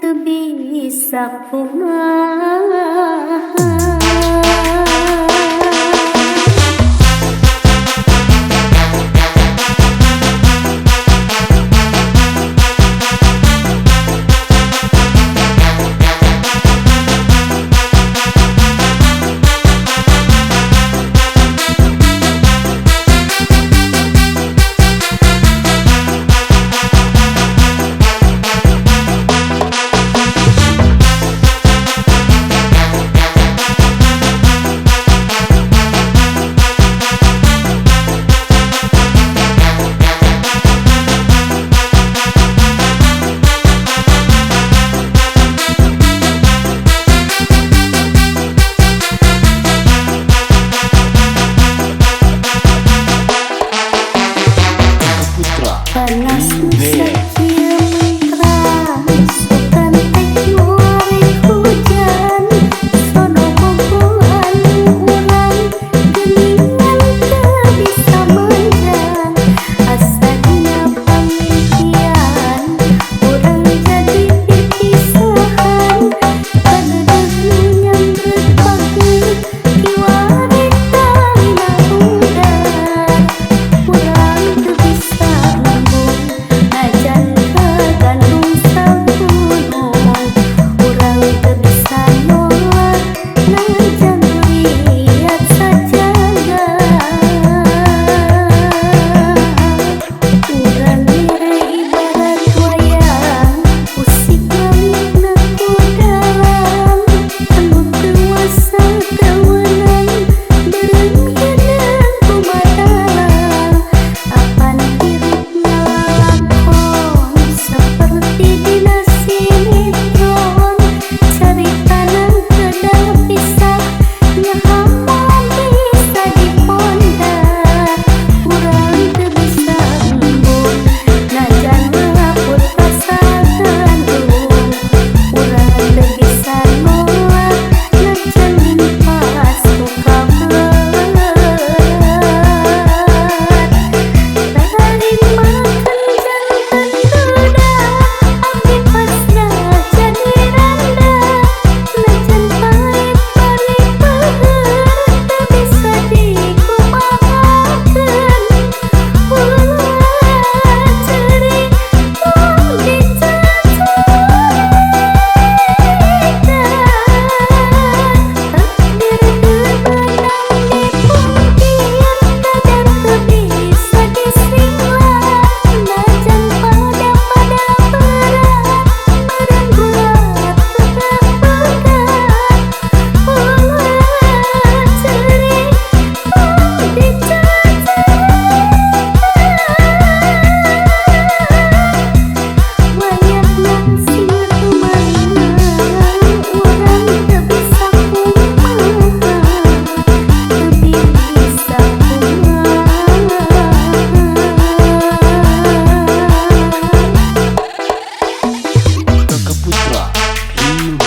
teu bisa kumaha. Panas sekian keras, bukan tekno rek hujan. Sono boboan urang, geningan teu bisa menjan. Asa dina pangimpian, urang jadi pipisahan. Kadeudeung nyambreut pagi, kiwa rek talina udar. Urang teu bisa najan kagandung sagunung, urang teu bisa nolak najan liat sajagat. Urang mere ibarat wayang, usik langitna ku dalam. Anu kuasa kawenang, beureum hideung kumadalang. Apan hirupna lalakon, seperti dina sinetron. Caritana kedah pisah, nyahamon bisa dipondak. Urang teu bisa embun, najan laput rasa gandung. Urang teu bisa nolak, najan limpas ku kabelat. Tarimakeun janten duda, abdi pasrah jadi randa. Najan pait bari peueur, teu bisa dikumahakeun. Ulah ceurik mung dicacikan. Takdir teu beunang dipungkir, kadang teu bisa disinglah. Najan pada berat, barang gulat tetep pegat. Ulah ceurik mung dicacikan. Wayahna sieur kumaha, urang teu bisa kumaha, teu bisa kumaha. Kakak Putra, Rindu